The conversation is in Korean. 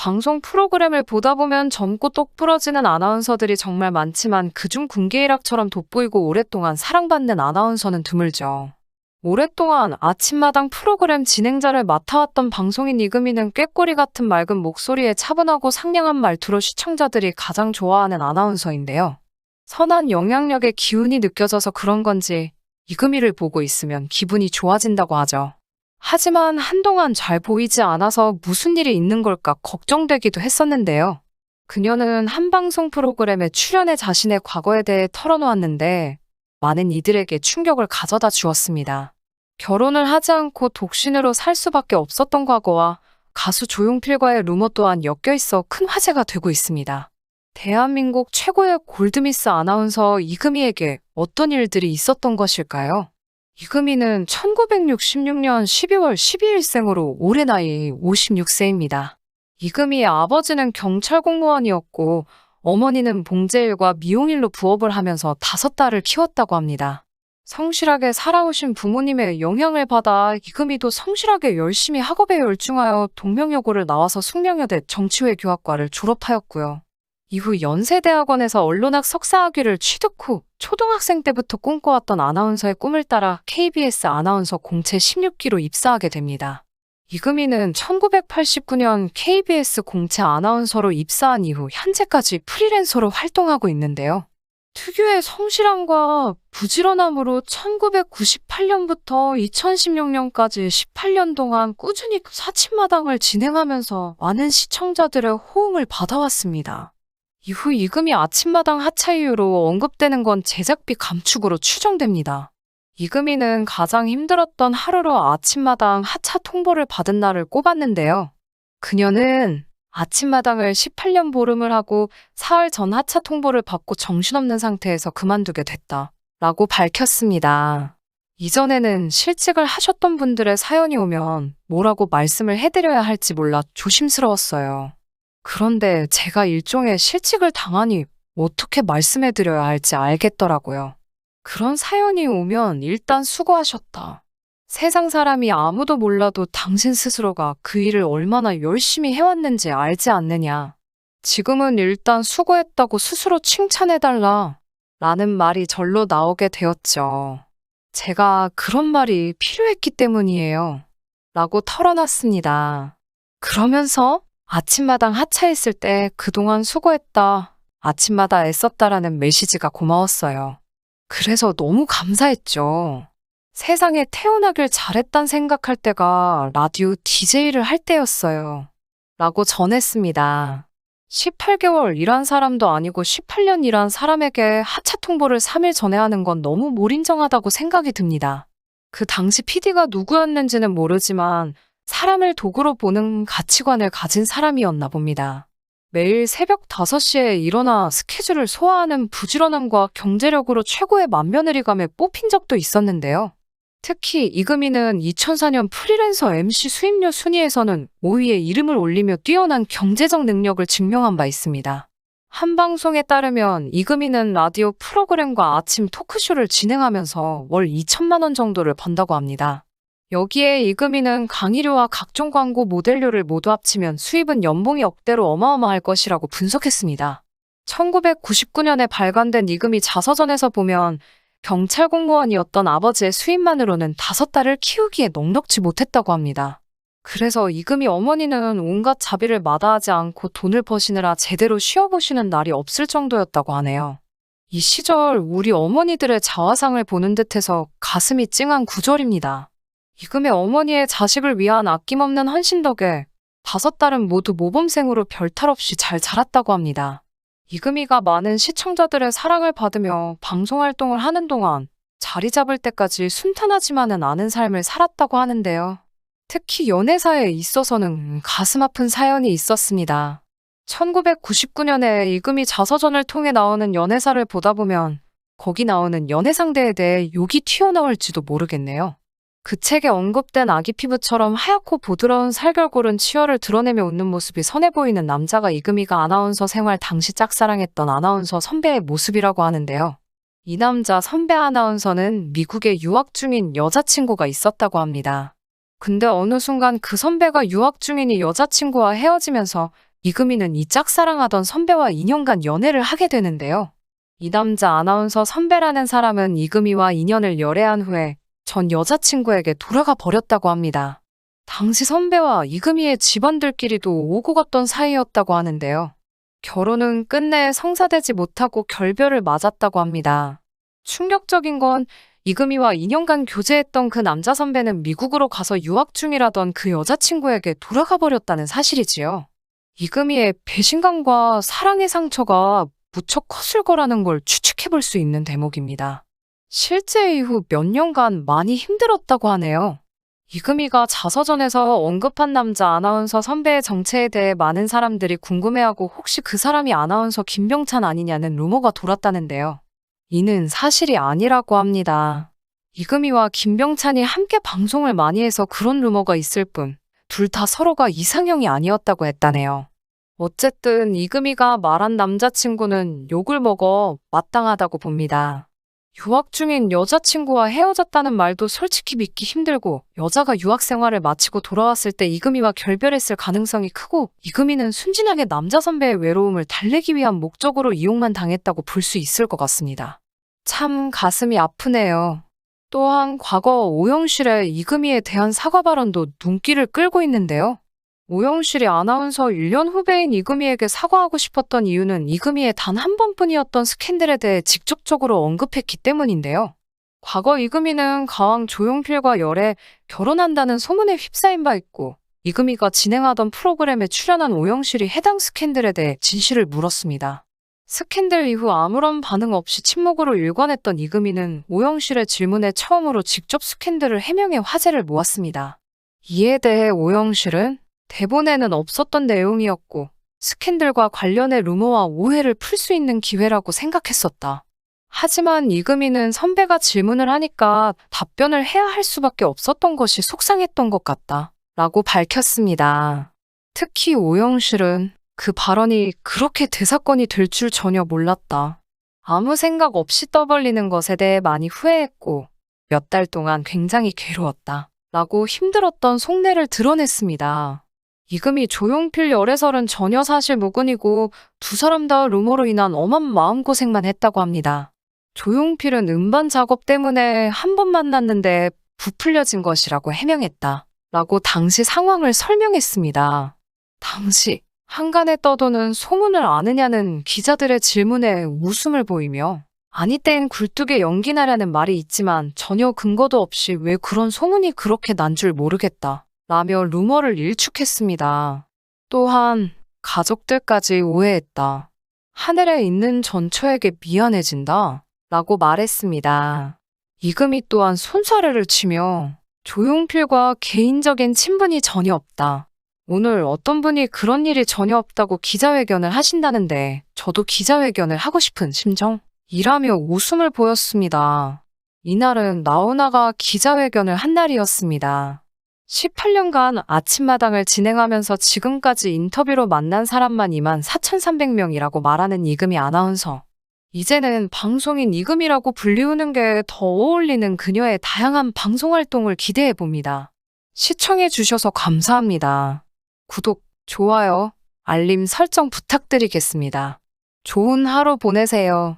방송 프로그램을 보다 보면 젊고 똑부러지는 아나운서들이 정말 많지만 그중 군계일학처럼 돋보이고 오랫동안 사랑받는 아나운서는 드물죠. 오랫동안 아침마당 프로그램 진행자를 맡아왔던 방송인 이금희는 꾀꼬리 같은 맑은 목소리에 차분하고 상냥한 말투로 시청자들이 가장 좋아하는 아나운서인데요. 선한 영향력의 기운이 느껴져서 그런 건지 이금희를 보고 있으면 기분이 좋아진다고 하죠. 하지만 한동안 잘 보이지 않아서 무슨 일이 있는 걸까 걱정되기도 했었는데요. 그녀는 한 방송 프로그램에 출연해 자신의 과거에 대해 털어놓았는데 많은 이들에게 충격을 가져다 주었습니다. 결혼을 하지 않고 독신으로 살 수밖에 없었던 과거와 가수 조용필과의 루머 또한 엮여 있어 큰 화제가 되고 있습니다. 대한민국 최고의 골드미스 아나운서 이금희에게 어떤 일들이 있었던 것일까요? 이금희는 1966년 12월 12일생으로 올해 나이 56세입니다. 이금희의 아버지는 경찰 공무원이었고 어머니는 봉제일과 미용일로 부업을 하면서 5딸을 키웠다고 합니다. 성실하게 살아오신 부모님의 영향을 받아 이금희도 성실하게 열심히 학업에 열중하여 동명여고를 나와서 숙명여대 정치외교학과를 졸업하였고요. 이후 연세대학원에서 언론학 석사학위를 취득 후 초등학생 때부터 꿈꿔왔던 아나운서의 꿈을 따라 KBS 아나운서 공채 16기로 입사하게 됩니다. 이금희는 1989년 KBS 공채 아나운서로 입사한 이후 현재까지 프리랜서로 활동하고 있는데요. 특유의 성실함과 부지런함으로 1998년부터 2016년까지 18년 동안 꾸준히 사침마당을 진행하면서 많은 시청자들의 호응을 받아왔습니다. 이후 이금희 아침마당 하차 이후로 언급되는 건 제작비 감축으로 추정됩니다. 이금희는 가장 힘들었던 하루로 아침마당 하차 통보를 받은 날을 꼽았는데요. 그녀는 아침마당을 18년 보름을 하고 사흘 전 하차 통보를 받고 정신없는 상태에서 그만두게 됐다 라고 밝혔습니다. 이전에는 실직을 하셨던 분들의 사연이 오면 뭐라고 말씀을 해드려야 할지 몰라 조심스러웠어요. 그런데 제가 일종의 실직을 당하니 어떻게 말씀해드려야 할지 알겠더라고요. 그런 사연이 오면 일단 수고하셨다. 세상 사람이 아무도 몰라도 당신 스스로가 그 일을 얼마나 열심히 해왔는지 알지 않느냐. 지금은 일단 수고했다고 스스로 칭찬해달라. 라는 말이 절로 나오게 되었죠. 제가 그런 말이 필요했기 때문이에요. 라고 털어놨습니다. 그러면서 아침마당 하차했을 때 그동안 수고했다. 아침마다 애썼다라는 메시지가 고마웠어요. 그래서 너무 감사했죠. 세상에 태어나길 잘했단 생각할 때가 라디오 DJ를 할 때였어요. 라고 전했습니다. 18개월 일한 사람도 아니고 18년 일한 사람에게 하차 통보를 3일 전에 하는 건 너무 몰인정하다고 생각이 듭니다. 그 당시 PD가 누구였는지는 모르지만 사람을 도구로 보는 가치관을 가진 사람이었나 봅니다. 매일 새벽 5시에 일어나 스케줄을 소화하는 부지런함과 경제력으로 최고의 만며느리감에 뽑힌 적도 있었는데요. 특히 이금희는 2004년 프리랜서 MC 수입료 순위에서는 5위에 이름을 올리며 뛰어난 경제적 능력을 증명한 바 있습니다. 한 방송에 따르면 이금희는 라디오 프로그램과 아침 토크쇼를 진행하면서 월 2천만 원 정도를 번다고 합니다. 여기에 이금희는 강의료와 각종 광고 모델료를 모두 합치면 수입은 연봉이 억대로 어마어마할 것이라고 분석했습니다. 1999년에 발간된 이금희 자서전에서 보면 경찰 공무원이었던 아버지의 수입만으로는 5딸을 키우기에 넉넉지 못했다고 합니다. 그래서 이금희 어머니는 온갖 자비를 마다하지 않고 돈을 버시느라 제대로 쉬어보시는 날이 없을 정도였다고 하네요. 이 시절 우리 어머니들의 자화상을 보는 듯해서 가슴이 찡한 구절입니다. 이금희 어머니의 자식을 위한 아낌없는 헌신 덕에 5딸은 모두 모범생으로 별탈 없이 잘 자랐다고 합니다. 이금희가 많은 시청자들의 사랑을 받으며 방송활동을 하는 동안 자리 잡을 때까지 순탄하지만은 않은 삶을 살았다고 하는데요. 특히 연애사에 있어서는 가슴 아픈 사연이 있었습니다. 1999년에 이금희 자서전을 통해 나오는 연애사를 보다 보면 거기 나오는 연애 상대에 대해 욕이 튀어나올지도 모르겠네요. 그 책에 언급된 아기 피부처럼 하얗고 부드러운 살결고른 치열을 드러내며 웃는 모습이 선해 보이는 남자가 이금희가 아나운서 생활 당시 짝사랑했던 아나운서 선배의 모습이라고 하는데요. 이 남자 선배 아나운서는 미국에 유학 중인 여자친구가 있었다고 합니다. 근데 어느 순간 그 선배가 유학 중인 이 여자친구와 헤어지면서 이금희는 이 짝사랑하던 선배와 2년간 연애를 하게 되는데요. 이 남자 아나운서 선배라는 사람은 이금희와 인연을 열애한 후에 전 여자친구에게 돌아가 버렸다고 합니다. 당시 선배와 이금희의 집안들끼리도 오고 갔던 사이였다고 하는데요. 결혼은 끝내 성사되지 못하고 결별을 맞았다고 합니다. 충격적인 건 이금희와 2년간 교제했던 그 남자 선배는 미국으로 가서 유학 중이라던 그 여자친구에게 돌아가 버렸다는 사실이지요. 이금희의 배신감과 사랑의 상처가 무척 컸을 거라는 걸 추측해 볼 수 있는 대목입니다. 실제 이후 몇 년간 많이 힘들었다고 하네요. 이금희가 자서전에서 언급한 남자 아나운서 선배의 정체에 대해 많은 사람들이 궁금해하고 혹시 그 사람이 아나운서 김병찬 아니냐는 루머가 돌았다는데요. 이는 사실이 아니라고 합니다. 이금희와 김병찬이 함께 방송을 많이 해서 그런 루머가 있을 뿐, 둘 다 서로가 이상형이 아니었다고 했다네요. 어쨌든 이금희가 말한 남자친구는 욕을 먹어 마땅하다고 봅니다. 유학 중인 여자친구와 헤어졌다는 말도 솔직히 믿기 힘들고, 여자가 유학 생활을 마치고 돌아왔을 때 이금희와 결별했을 가능성이 크고, 이금희는 순진하게 남자 선배의 외로움을 달래기 위한 목적으로 이용만 당했다고 볼 수 있을 것 같습니다. 참 가슴이 아프네요. 또한 과거 오영실의 이금희에 대한 사과 발언도 눈길을 끌고 있는데요. 오영실이 아나운서 1년 후배인 이금희에게 사과하고 싶었던 이유는 이금희의 단 한 번뿐이었던 스캔들에 대해 직접적으로 언급했기 때문인데요. 과거 이금희는 가왕 조용필과 열애, 결혼한다는 소문에 휩싸인 바 있고, 이금희가 진행하던 프로그램에 출연한 오영실이 해당 스캔들에 대해 진실을 물었습니다. 스캔들 이후 아무런 반응 없이 침묵으로 일관했던 이금희는 오영실의 질문에 처음으로 직접 스캔들을 해명해 화제를 모았습니다. 이에 대해 오영실은 대본에는 없었던 내용이었고 스캔들과 관련해 루머와 오해를 풀 수 있는 기회라고 생각했었다. 하지만 이금희는 선배가 질문을 하니까 답변을 해야 할 수밖에 없었던 것이 속상했던 것 같다 라고 밝혔습니다. 특히 오영실은 그 발언이 그렇게 대사건이 될 줄 전혀 몰랐다. 아무 생각 없이 떠벌리는 것에 대해 많이 후회했고 몇 달 동안 굉장히 괴로웠다 라고 힘들었던 속내를 드러냈습니다. 이금희 조용필 열애설은 전혀 사실 무근이고 두 사람 다 루머로 인한 엄한 마음고생만 했다고 합니다. 조용필은 음반 작업 때문에 한 번 만났는데 부풀려진 것이라고 해명했다 라고 당시 상황을 설명했습니다. 당시 한간에 떠도는 소문을 아느냐는 기자들의 질문에 웃음을 보이며 아니 땐 굴뚝에 연기 나라는 말이 있지만 전혀 근거도 없이 왜 그런 소문이 그렇게 난 줄 모르겠다 라며 루머를 일축했습니다. 또한 가족들까지 오해했다. 하늘에 있는 전처에게 미안해진다 라고 말했습니다. 이금희 또한 손사래를 치며 조용필과 개인적인 친분이 전혀 없다. 오늘 어떤 분이 그런 일이 전혀 없다고 기자회견을 하신다는데 저도 기자회견을 하고 싶은 심정이라며 웃음을 보였습니다. 이날은 나훈아가 기자회견을 한 날이었습니다. 18년간 아침마당을 진행하면서 지금까지 인터뷰로 만난 사람만 24,300명이라고 말하는 이금희 아나운서. 이제는 방송인 이금희라고 불리우는 게 더 어울리는 그녀의 다양한 방송활동을 기대해봅니다. 시청해주셔서 감사합니다. 구독, 좋아요, 알림 설정 부탁드리겠습니다. 좋은 하루 보내세요.